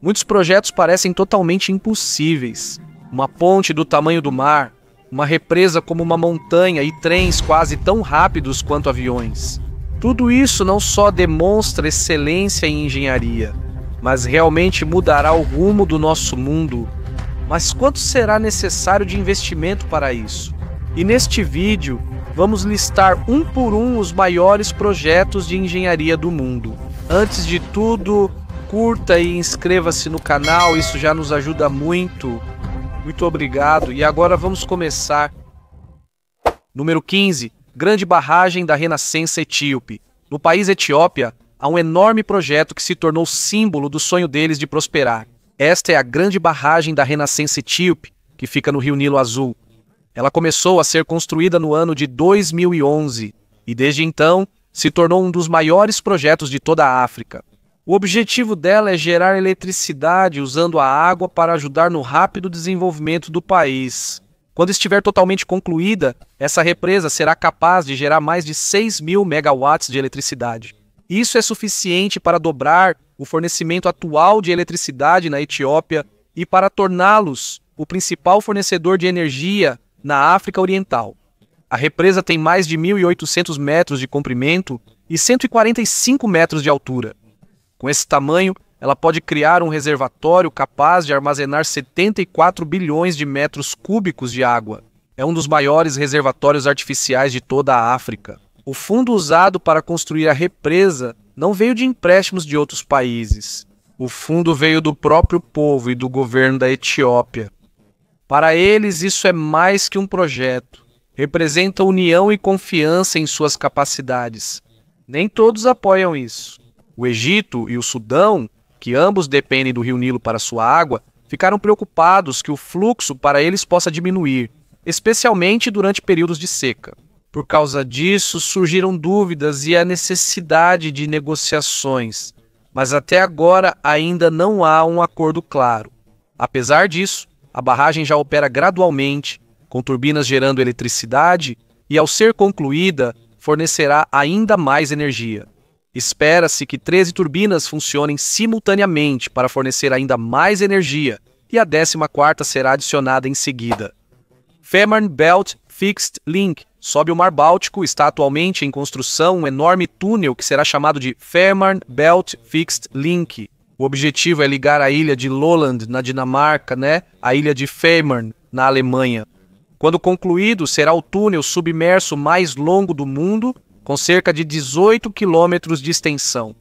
Muitos projetos parecem totalmente impossíveis. Uma ponte do tamanho do mar, uma represa como uma montanha e trens quase tão rápidos quanto aviões. Tudo isso não só demonstra excelência em engenharia, mas realmente mudará o rumo do nosso mundo. Mas quanto será necessário de investimento para isso? E neste vídeo, vamos listar um por um os maiores projetos de engenharia do mundo. Antes de tudo, curta e inscreva-se no canal, isso já nos ajuda muito. Muito obrigado. E agora vamos começar. Número 15. Grande barragem da Renascença Etíope. No país Etiópia, há um enorme projeto que se tornou símbolo do sonho deles de prosperar. Esta é a Grande Barragem da Renascença Etíope, que fica no Rio Nilo Azul. Ela começou a ser construída no ano de 2011 e, desde então, se tornou um dos maiores projetos de toda a África. O objetivo dela é gerar eletricidade usando a água para ajudar no rápido desenvolvimento do país. Quando estiver totalmente concluída, essa represa será capaz de gerar mais de 6.000 megawatts de eletricidade. Isso é suficiente para dobrar o fornecimento atual de eletricidade na Etiópia e para torná-los o principal fornecedor de energia na África Oriental. A represa tem mais de 1.800 metros de comprimento e 145 metros de altura. Com esse tamanho, ela pode criar um reservatório capaz de armazenar 74 bilhões de metros cúbicos de água. É um dos maiores reservatórios artificiais de toda a África. O fundo usado para construir a represa não veio de empréstimos de outros países. O fundo veio do próprio povo e do governo da Etiópia. Para eles, isso é mais que um projeto. Representa união e confiança em suas capacidades. Nem todos apoiam isso. O Egito e o Sudão, que ambos dependem do Rio Nilo para sua água, ficaram preocupados que o fluxo para eles possa diminuir, especialmente durante períodos de seca. Por causa disso, surgiram dúvidas e a necessidade de negociações, mas até agora ainda não há um acordo claro. Apesar disso, a barragem já opera gradualmente, com turbinas gerando eletricidade e, ao ser concluída, fornecerá ainda mais energia. Espera-se que 13 turbinas funcionem simultaneamente para fornecer ainda mais energia e a 14ª será adicionada em seguida. Fehmarn Belt Fixed Link sobe o Mar Báltico. Está atualmente em construção um enorme túnel que será chamado de Fehmarn Belt Fixed Link. O objetivo é ligar a ilha de Lolland, na Dinamarca, à ilha de Fehmarn, na Alemanha. Quando concluído, será o túnel submerso mais longo do mundo, com cerca de 18 quilômetros de extensão.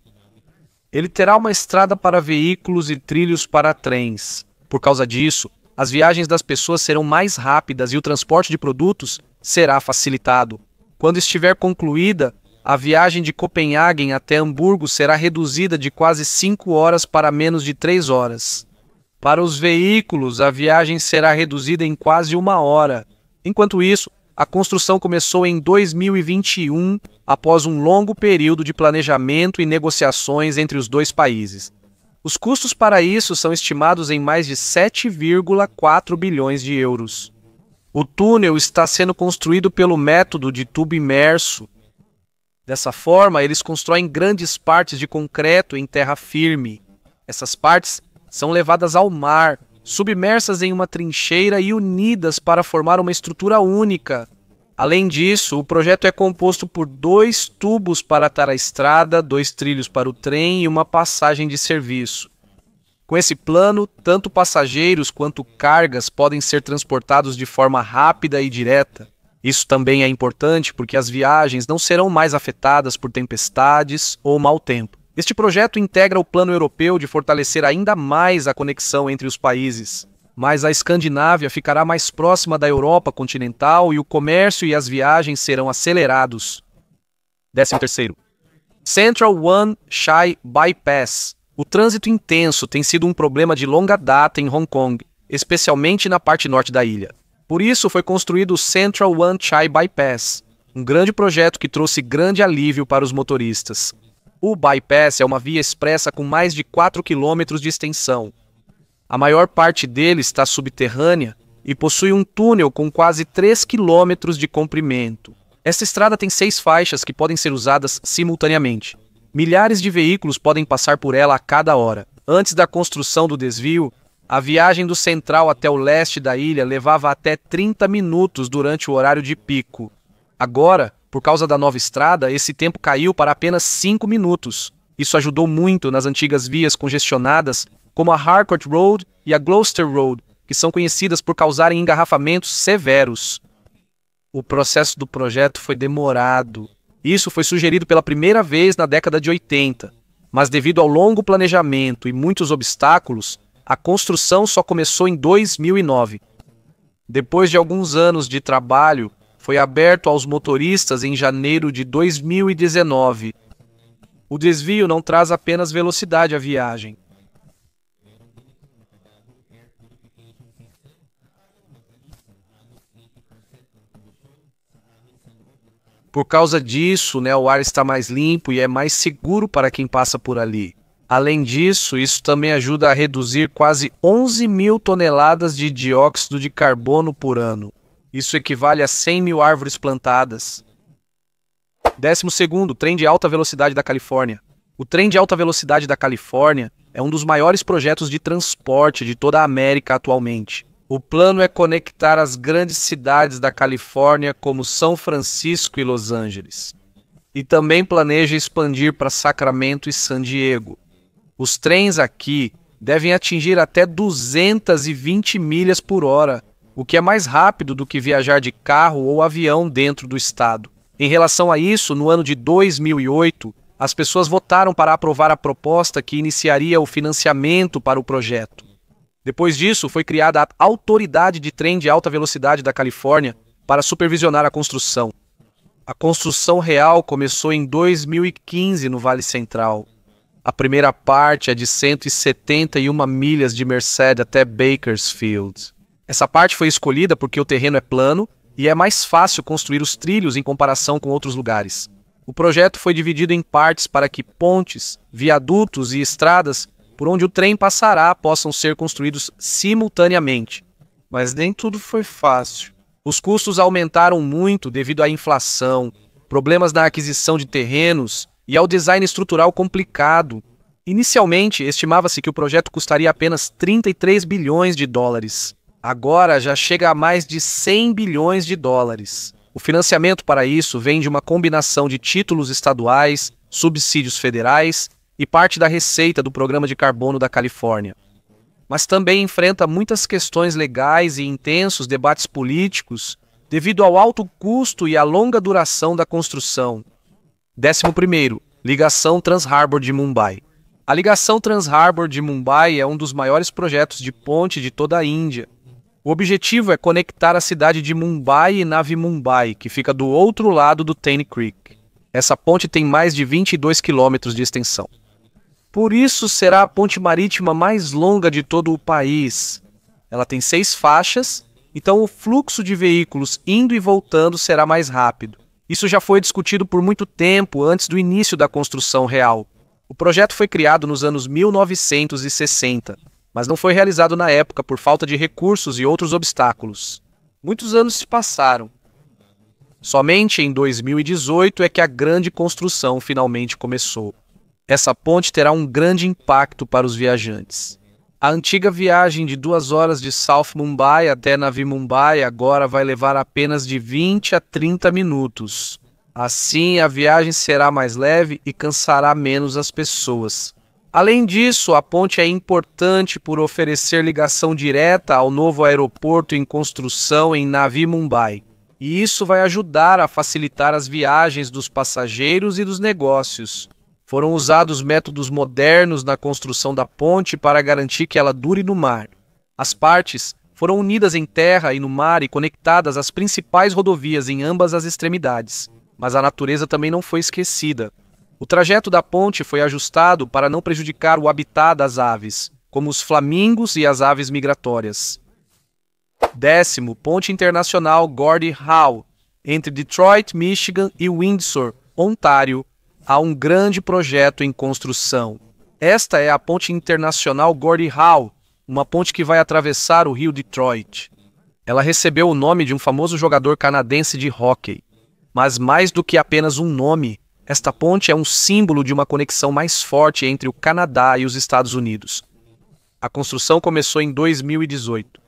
Ele terá uma estrada para veículos e trilhos para trens. Por causa disso, as viagens das pessoas serão mais rápidas e o transporte de produtos será facilitado. Quando estiver concluída, a viagem de Copenhagen até Hamburgo será reduzida de quase 5 horas para menos de 3 horas. Para os veículos, a viagem será reduzida em quase 1 hora. Enquanto isso, a construção começou em 2021, após um longo período de planejamento e negociações entre os dois países. Os custos para isso são estimados em mais de 7,4 bilhões de euros. O túnel está sendo construído pelo método de tubo imerso. Dessa forma, eles constroem grandes partes de concreto em terra firme. Essas partes são levadas ao mar, submersas em uma trincheira e unidas para formar uma estrutura única. Além disso, o projeto é composto por 2 tubos para atar a estrada, 2 trilhos para o trem e uma passagem de serviço. Com esse plano, tanto passageiros quanto cargas podem ser transportados de forma rápida e direta. Isso também é importante porque as viagens não serão mais afetadas por tempestades ou mau tempo. Este projeto integra o plano europeu de fortalecer ainda mais a conexão entre os países. Mas a Escandinávia ficará mais próxima da Europa continental e o comércio e as viagens serão acelerados. 13º. Central One Chai Bypass. O trânsito intenso tem sido um problema de longa data em Hong Kong, especialmente na parte norte da ilha. Por isso foi construído o Central One Chai Bypass, um grande projeto que trouxe grande alívio para os motoristas. O bypass é uma via expressa com mais de 4 quilômetros de extensão. A maior parte dele está subterrânea e possui um túnel com quase 3 quilômetros de comprimento. Esta estrada tem 6 faixas que podem ser usadas simultaneamente. Milhares de veículos podem passar por ela a cada hora. Antes da construção do desvio, a viagem do central até o leste da ilha levava até 30 minutos durante o horário de pico. Agora, por causa da nova estrada, esse tempo caiu para apenas 5 minutos. Isso ajudou muito nas antigas vias congestionadas, como a Harcourt Road e a Gloucester Road, que são conhecidas por causarem engarrafamentos severos. O processo do projeto foi demorado. Isso foi sugerido pela primeira vez na década de 80, mas devido ao longo planejamento e muitos obstáculos, a construção só começou em 2009. Depois de alguns anos de trabalho, foi aberto aos motoristas em janeiro de 2019. O desvio não traz apenas velocidade à viagem. Por causa disso, o ar está mais limpo e é mais seguro para quem passa por ali. Além disso, isso também ajuda a reduzir quase 11 mil toneladas de dióxido de carbono por ano. Isso equivale a 100 mil árvores plantadas. 12º, trem de alta velocidade da Califórnia. O trem de alta velocidade da Califórnia é um dos maiores projetos de transporte de toda a América atualmente. O plano é conectar as grandes cidades da Califórnia como São Francisco e Los Angeles. E também planeja expandir para Sacramento e San Diego. Os trens aqui devem atingir até 220 milhas por hora, o que é mais rápido do que viajar de carro ou avião dentro do estado. Em relação a isso, no ano de 2008, as pessoas votaram para aprovar a proposta que iniciaria o financiamento para o projeto. Depois disso, foi criada a Autoridade de Trem de Alta Velocidade da Califórnia para supervisionar a construção. A construção real começou em 2015 no Vale Central. A primeira parte é de 171 milhas de Merced até Bakersfield. Essa parte foi escolhida porque o terreno é plano e é mais fácil construir os trilhos em comparação com outros lugares. O projeto foi dividido em partes para que pontes, viadutos e estradas por onde o trem passará possam ser construídos simultaneamente. Mas nem tudo foi fácil. Os custos aumentaram muito devido à inflação, problemas na aquisição de terrenos e ao design estrutural complicado. Inicialmente, estimava-se que o projeto custaria apenas 33 bilhões de dólares. Agora já chega a mais de 100 bilhões de dólares. O financiamento para isso vem de uma combinação de títulos estaduais, subsídios federais e parte da receita do Programa de Carbono da Califórnia. Mas também enfrenta muitas questões legais e intensos debates políticos devido ao alto custo e à longa duração da construção. 11º, ligação Trans-Harbor de Mumbai. A ligação Trans-Harbor de Mumbai é um dos maiores projetos de ponte de toda a Índia. O objetivo é conectar a cidade de Mumbai e Navi Mumbai, que fica do outro lado do Tane Creek. Essa ponte tem mais de 22 quilômetros de extensão. Por isso será a ponte marítima mais longa de todo o país. Ela tem 6 faixas, então o fluxo de veículos indo e voltando será mais rápido. Isso já foi discutido por muito tempo antes do início da construção real. O projeto foi criado nos anos 1960, mas não foi realizado na época por falta de recursos e outros obstáculos. Muitos anos se passaram. Somente em 2018 é que a grande construção finalmente começou. Essa ponte terá um grande impacto para os viajantes. A antiga viagem de 2 horas de South Mumbai até Navi Mumbai agora vai levar apenas de 20 a 30 minutos. Assim, a viagem será mais leve e cansará menos as pessoas. Além disso, a ponte é importante por oferecer ligação direta ao novo aeroporto em construção em Navi Mumbai. E isso vai ajudar a facilitar as viagens dos passageiros e dos negócios. Foram usados métodos modernos na construção da ponte para garantir que ela dure no mar. As partes foram unidas em terra e no mar e conectadas às principais rodovias em ambas as extremidades. Mas a natureza também não foi esquecida. O trajeto da ponte foi ajustado para não prejudicar o habitat das aves, como os flamingos e as aves migratórias. 10º, Ponte Internacional Gordie Howe. Entre Detroit, Michigan e Windsor, Ontário, há um grande projeto em construção. Esta é a Ponte Internacional Gordie Howe, uma ponte que vai atravessar o rio Detroit. Ela recebeu o nome de um famoso jogador canadense de hóquei. Mas mais do que apenas um nome, Esta ponte é um símbolo de uma conexão mais forte entre o Canadá e os Estados Unidos. A construção começou em 2018.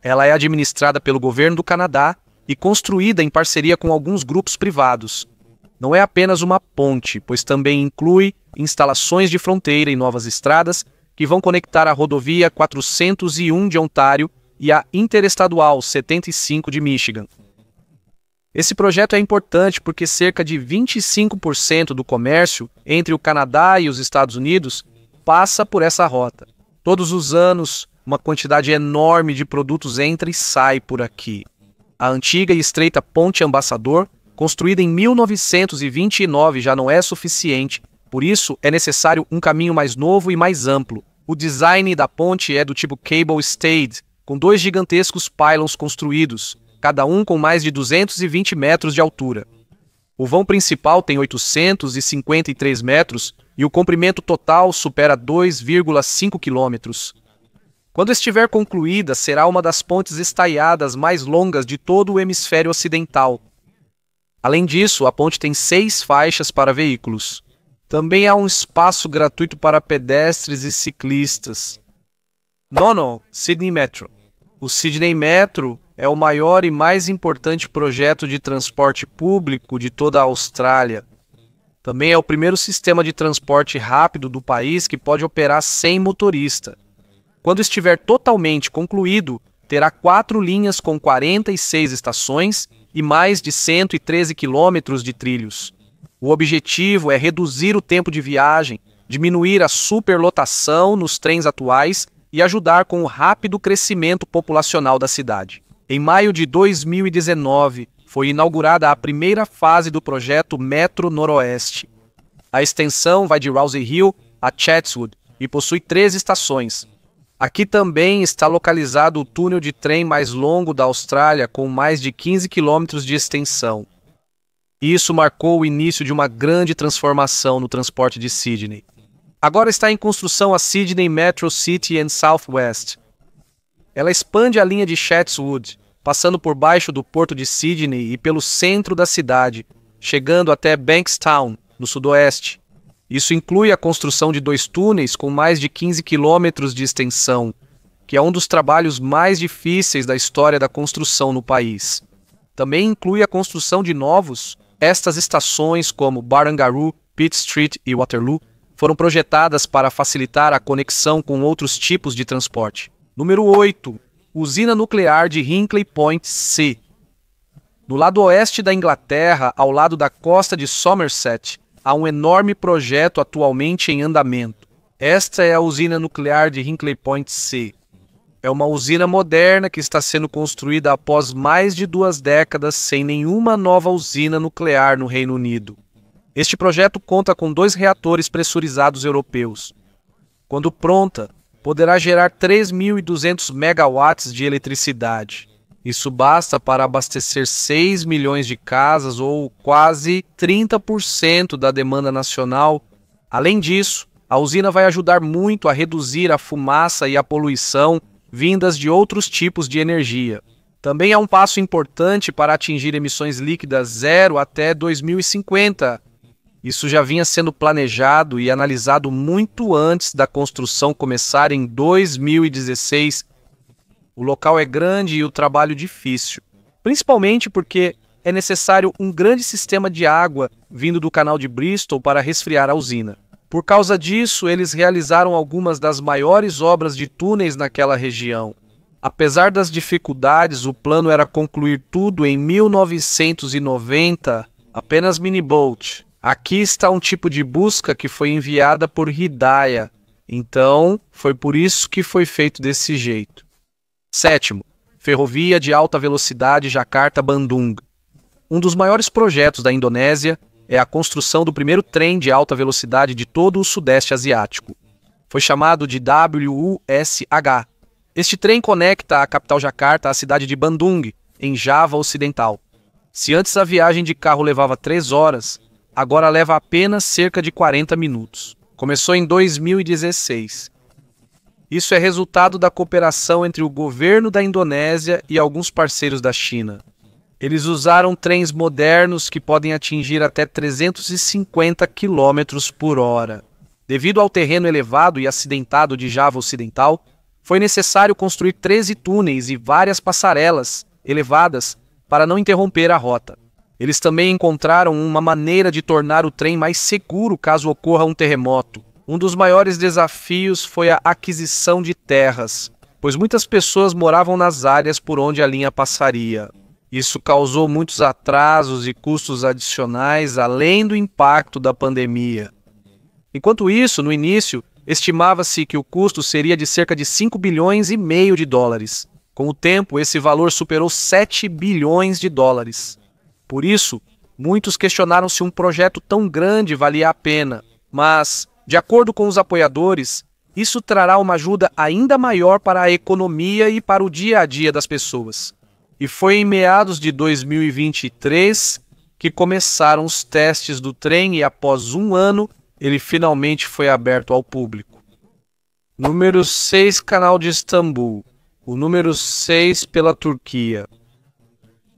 Ela é administrada pelo governo do Canadá e construída em parceria com alguns grupos privados. Não é apenas uma ponte, pois também inclui instalações de fronteira e novas estradas que vão conectar a rodovia 401 de Ontário e a Interestadual 75 de Michigan. Esse projeto é importante porque cerca de 25% do comércio entre o Canadá e os Estados Unidos passa por essa rota. Todos os anos, uma quantidade enorme de produtos entra e sai por aqui. A antiga e estreita Ponte Ambassador, construída em 1929, já não é suficiente, por isso é necessário um caminho mais novo e mais amplo. O design da ponte é do tipo Cable Stayed, com 2 gigantescos pylons construídos, cada um com mais de 220 metros de altura. O vão principal tem 853 metros e o comprimento total supera 2,5 quilômetros. Quando estiver concluída, será uma das pontes estaiadas mais longas de todo o hemisfério ocidental. Além disso, a ponte tem 6 faixas para veículos. Também há um espaço gratuito para pedestres e ciclistas. Nono, Sydney Metro. O Sydney Metro é o maior e mais importante projeto de transporte público de toda a Austrália. Também é o primeiro sistema de transporte rápido do país que pode operar sem motorista. Quando estiver totalmente concluído, terá 4 linhas com 46 estações e mais de 113 quilômetros de trilhos. O objetivo é reduzir o tempo de viagem, diminuir a superlotação nos trens atuais e ajudar com o rápido crescimento populacional da cidade. Em maio de 2019, foi inaugurada a primeira fase do projeto Metro Noroeste. A extensão vai de Rouse Hill a Chatswood e possui 3 estações. Aqui também está localizado o túnel de trem mais longo da Austrália, com mais de 15 quilômetros de extensão. Isso marcou o início de uma grande transformação no transporte de Sydney. Agora está em construção a Sydney Metro City and Southwest. Ela expande a linha de Chatswood, passando por baixo do porto de Sydney e pelo centro da cidade, chegando até Bankstown, no sudoeste. Isso inclui a construção de 2 túneis com mais de 15 quilômetros de extensão, que é um dos trabalhos mais difíceis da história da construção no país. Também inclui a construção de novos. Estas estações, como Barangaroo, Pitt Street e Waterloo, foram projetadas para facilitar a conexão com outros tipos de transporte. Número 8. Usina nuclear de Hinkley Point C. No lado oeste da Inglaterra, ao lado da costa de Somerset, há um enorme projeto atualmente em andamento. Esta é a usina nuclear de Hinkley Point C. É uma usina moderna que está sendo construída após mais de 2 décadas sem nenhuma nova usina nuclear no Reino Unido. Este projeto conta com 2 reatores pressurizados europeus. Quando pronta, poderá gerar 3.200 megawatts de eletricidade. Isso basta para abastecer 6 milhões de casas ou quase 30% da demanda nacional. Além disso, a usina vai ajudar muito a reduzir a fumaça e a poluição vindas de outros tipos de energia. Também é um passo importante para atingir emissões líquidas zero até 2050. Isso já vinha sendo planejado e analisado muito antes da construção começar em 2016. O local é grande e o trabalho difícil, principalmente porque é necessário um grande sistema de água vindo do canal de Bristol para resfriar a usina. Por causa disso, eles realizaram algumas das maiores obras de túneis naquela região. Apesar das dificuldades, o plano era concluir tudo em 1990, apenas mini-boat. Aqui está um tipo de busca que foi enviada por Hidaya, então foi por isso que foi feito desse jeito. 7. Ferrovia de alta velocidade Jakarta-Bandung. Um dos maiores projetos da Indonésia é a construção do primeiro trem de alta velocidade de todo o Sudeste Asiático. Foi chamado de WUSH. Este trem conecta a capital Jakarta à cidade de Bandung, em Java Ocidental. Se antes a viagem de carro levava 3 horas, agora leva apenas cerca de 40 minutos. Começou em 2016. Isso é resultado da cooperação entre o governo da Indonésia e alguns parceiros da China. Eles usaram trens modernos que podem atingir até 350 km por hora. Devido ao terreno elevado e acidentado de Java Ocidental, foi necessário construir 13 túneis e várias passarelas elevadas para não interromper a rota. Eles também encontraram uma maneira de tornar o trem mais seguro caso ocorra um terremoto. Um dos maiores desafios foi a aquisição de terras, pois muitas pessoas moravam nas áreas por onde a linha passaria. Isso causou muitos atrasos e custos adicionais, além do impacto da pandemia. Enquanto isso, no início, estimava-se que o custo seria de cerca de 5 bilhões e meio de dólares. Com o tempo, esse valor superou 7 bilhões de dólares. Por isso, muitos questionaram se um projeto tão grande valia a pena, mas, de acordo com os apoiadores, isso trará uma ajuda ainda maior para a economia e para o dia a dia das pessoas. E foi em meados de 2023 que começaram os testes do trem e, após um ano, ele finalmente foi aberto ao público. Número 6, Canal de Istambul. O número 6 pela Turquia.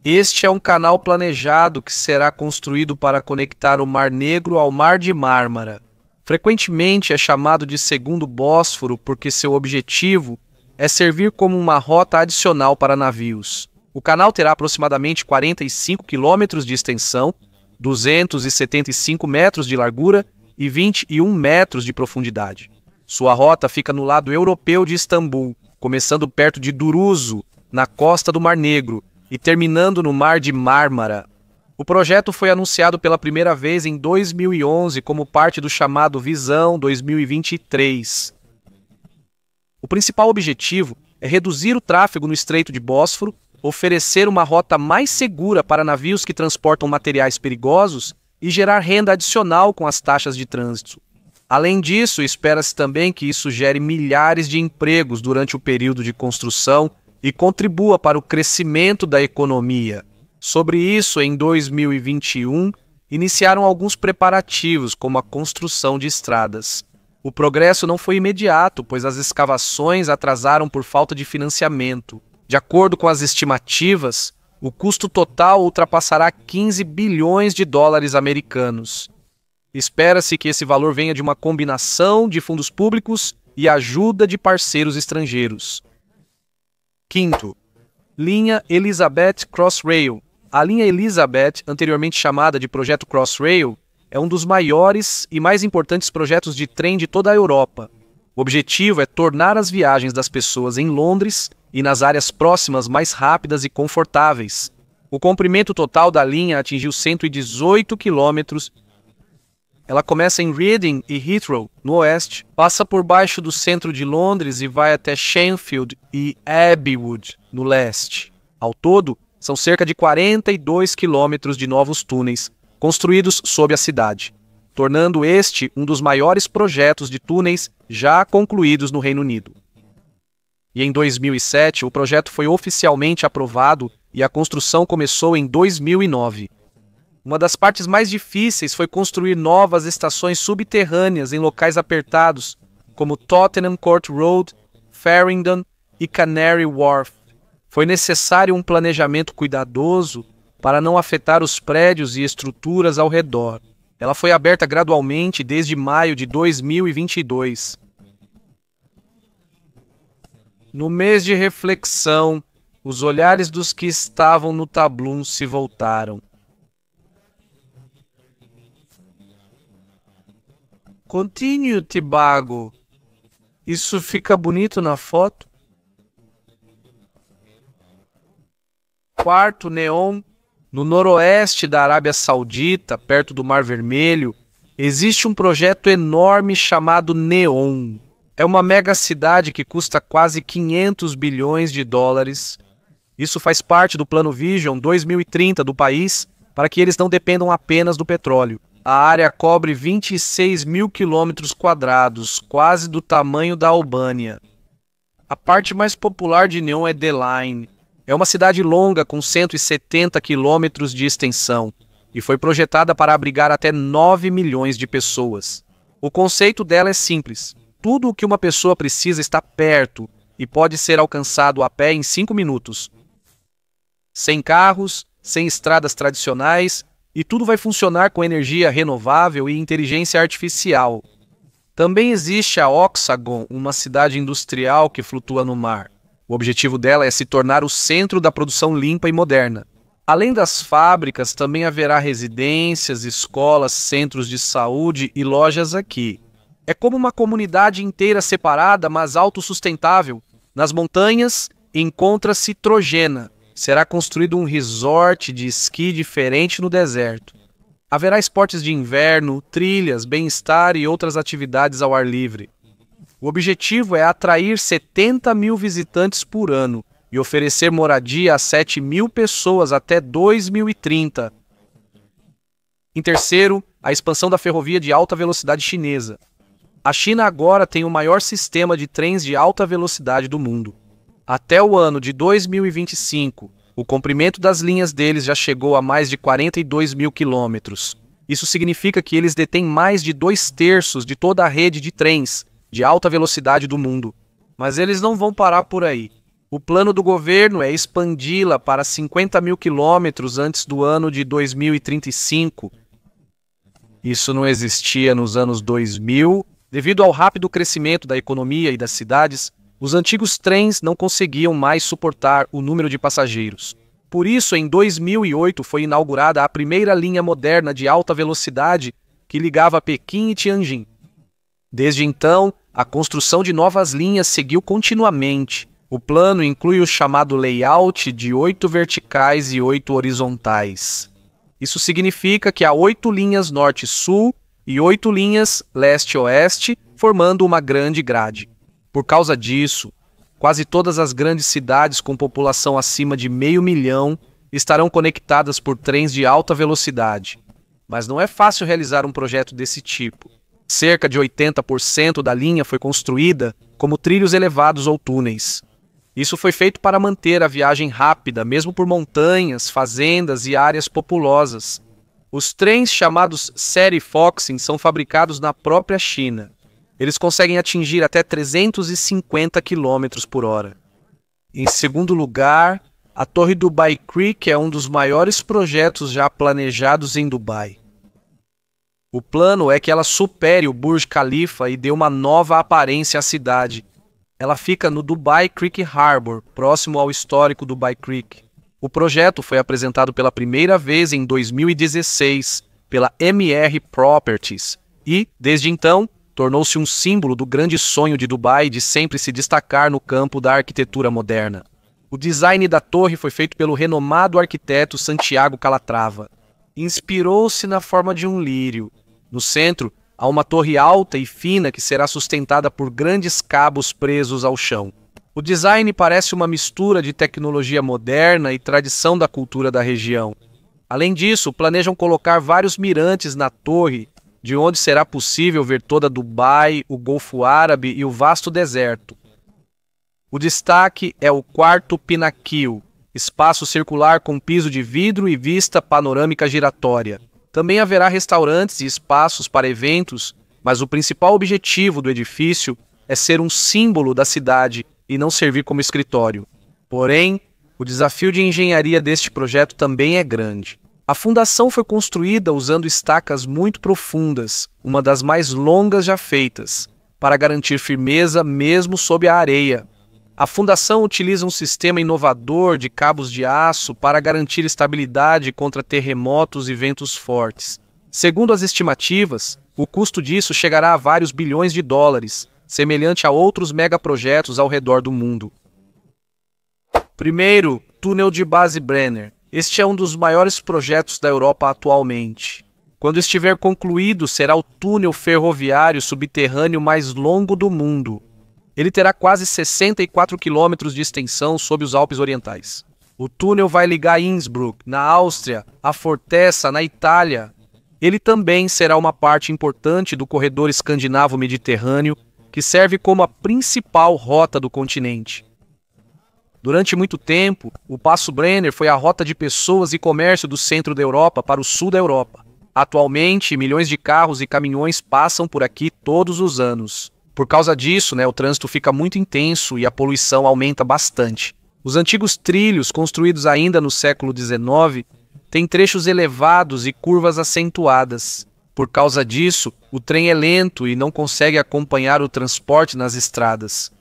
Este é um canal planejado que será construído para conectar o Mar Negro ao Mar de Mármara. Frequentemente é chamado de Segundo Bósforo porque seu objetivo é servir como uma rota adicional para navios. O canal terá aproximadamente 45 quilômetros de extensão, 275 metros de largura e 21 metros de profundidade. Sua rota fica no lado europeu de Istambul, começando perto de Duruzu, na costa do Mar Negro, e terminando no Mar de Mármara. O projeto foi anunciado pela primeira vez em 2011 como parte do chamado Visão 2023. O principal objetivo é reduzir o tráfego no Estreito de Bósforo, oferecer uma rota mais segura para navios que transportam materiais perigosos e gerar renda adicional com as taxas de trânsito. Além disso, espera-se também que isso gere milhares de empregos durante o período de construção e contribua para o crescimento da economia. Sobre isso, em 2021, iniciaram alguns preparativos, como a construção de estradas. O progresso não foi imediato, pois as escavações atrasaram por falta de financiamento. De acordo com as estimativas, o custo total ultrapassará 15 bilhões de dólares americanos. Espera-se que esse valor venha de uma combinação de fundos públicos e ajuda de parceiros estrangeiros. Quinto, linha Elizabeth Crossrail. A linha Elizabeth, anteriormente chamada de Projeto Crossrail, é um dos maiores e mais importantes projetos de trem de toda a Europa. O objetivo é tornar as viagens das pessoas em Londres e nas áreas próximas mais rápidas e confortáveis. O comprimento total da linha atingiu 118 quilômetros. Ela começa em Reading e Heathrow, no oeste, passa por baixo do centro de Londres e vai até Shenfield e Abbeywood, no leste. Ao todo, são cerca de 42 quilômetros de novos túneis construídos sob a cidade, tornando este um dos maiores projetos de túneis já concluídos no Reino Unido. E em 2007, o projeto foi oficialmente aprovado e a construção começou em 2009. Uma das partes mais difíceis foi construir novas estações subterrâneas em locais apertados, como Tottenham Court Road, Farringdon e Canary Wharf. Foi necessário um planejamento cuidadoso para não afetar os prédios e estruturas ao redor. Ela foi aberta gradualmente desde maio de 2022. No mês de reflexão, os olhares dos que estavam no tablum se voltaram. Continue, Tibago. Isso fica bonito na foto. Quarto Neom, no noroeste da Arábia Saudita, perto do Mar Vermelho, existe um projeto enorme chamado Neom. É uma mega cidade que custa quase 500 bilhões de dólares. Isso faz parte do Plano Vision 2030 do país, para que eles não dependam apenas do petróleo. A área cobre 26 mil quilômetros quadrados, quase do tamanho da Albânia. A parte mais popular de Neom é The Line. É uma cidade longa com 170 quilômetros de extensão e foi projetada para abrigar até 9 milhões de pessoas. O conceito dela é simples. Tudo o que uma pessoa precisa está perto e pode ser alcançado a pé em 5 minutos. Sem carros, sem estradas tradicionais, e tudo vai funcionar com energia renovável e inteligência artificial. Também existe a Oxagon, uma cidade industrial que flutua no mar. O objetivo dela é se tornar o centro da produção limpa e moderna. Além das fábricas, também haverá residências, escolas, centros de saúde e lojas aqui. É como uma comunidade inteira separada, mas autossustentável. Nas montanhas, encontra-se Trojena. Será construído um resort de esqui diferente no deserto. Haverá esportes de inverno, trilhas, bem-estar e outras atividades ao ar livre. O objetivo é atrair 70 mil visitantes por ano e oferecer moradia a 7 mil pessoas até 2030. Em terceiro, a expansão da ferrovia de alta velocidade chinesa. A China agora tem o maior sistema de trens de alta velocidade do mundo. Até o ano de 2025, o comprimento das linhas deles já chegou a mais de 42 mil quilômetros. Isso significa que eles detêm mais de 2/3 de toda a rede de trens de alta velocidade do mundo. Mas eles não vão parar por aí. O plano do governo é expandi-la para 50 mil quilômetros antes do ano de 2035. Isso não existia nos anos 2000. Devido ao rápido crescimento da economia e das cidades, os antigos trens não conseguiam mais suportar o número de passageiros. Por isso, em 2008 foi inaugurada a primeira linha moderna de alta velocidade que ligava Pequim e Tianjin. Desde então, a construção de novas linhas seguiu continuamente. O plano inclui o chamado layout de 8 verticais e 8 horizontais. Isso significa que há 8 linhas norte-sul e 8 linhas leste-oeste, formando uma grande grade. Por causa disso, quase todas as grandes cidades com população acima de 500 mil estarão conectadas por trens de alta velocidade. Mas não é fácil realizar um projeto desse tipo. Cerca de 80% da linha foi construída como trilhos elevados ou túneis. Isso foi feito para manter a viagem rápida, mesmo por montanhas, fazendas e áreas populosas. Os trens chamados Série Foxing são fabricados na própria China. Eles conseguem atingir até 350 km por hora. Em segundo lugar, a Torre Dubai Creek é um dos maiores projetos já planejados em Dubai. O plano é que ela supere o Burj Khalifa e dê uma nova aparência à cidade. Ela fica no Dubai Creek Harbor, próximo ao histórico Dubai Creek. O projeto foi apresentado pela primeira vez em 2016 pela MR Properties e, desde então, tornou-se um símbolo do grande sonho de Dubai de sempre se destacar no campo da arquitetura moderna. O design da torre foi feito pelo renomado arquiteto Santiago Calatrava. Inspirou-se na forma de um lírio. No centro, há uma torre alta e fina que será sustentada por grandes cabos presos ao chão. O design parece uma mistura de tecnologia moderna e tradição da cultura da região. Além disso, planejam colocar vários mirantes na torre, de onde será possível ver toda Dubai, o Golfo Árabe e o vasto deserto. O destaque é o quarto Pinaquil, espaço circular com piso de vidro e vista panorâmica giratória. Também haverá restaurantes e espaços para eventos, mas o principal objetivo do edifício é ser um símbolo da cidade e não servir como escritório. Porém, o desafio de engenharia deste projeto também é grande. A fundação foi construída usando estacas muito profundas, uma das mais longas já feitas, para garantir firmeza mesmo sob a areia. A fundação utiliza um sistema inovador de cabos de aço para garantir estabilidade contra terremotos e ventos fortes. Segundo as estimativas, o custo disso chegará a vários bilhões de dólares, semelhante a outros megaprojetos ao redor do mundo. Primeiro, túnel de base Brenner. Este é um dos maiores projetos da Europa atualmente. Quando estiver concluído, será o túnel ferroviário subterrâneo mais longo do mundo. Ele terá quase 64 quilômetros de extensão sob os Alpes Orientais. O túnel vai ligar Innsbruck, na Áustria, a Forteza, na Itália. Ele também será uma parte importante do corredor escandinavo-mediterrâneo, que serve como a principal rota do continente. Durante muito tempo, o Passo Brenner foi a rota de pessoas e comércio do centro da Europa para o sul da Europa. Atualmente, milhões de carros e caminhões passam por aqui todos os anos. Por causa disso, o trânsito fica muito intenso e a poluição aumenta bastante. Os antigos trilhos, construídos ainda no século XIX, têm trechos elevados e curvas acentuadas. Por causa disso, o trem é lento e não consegue acompanhar o transporte nas estradas.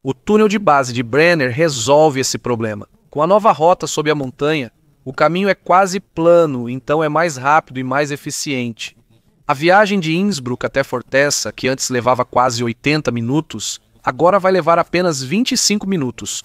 O túnel de base de Brenner resolve esse problema. Com a nova rota sob a montanha, o caminho é quase plano, então é mais rápido e mais eficiente. A viagem de Innsbruck até Fortessa, que antes levava quase 80 minutos, agora vai levar apenas 25 minutos,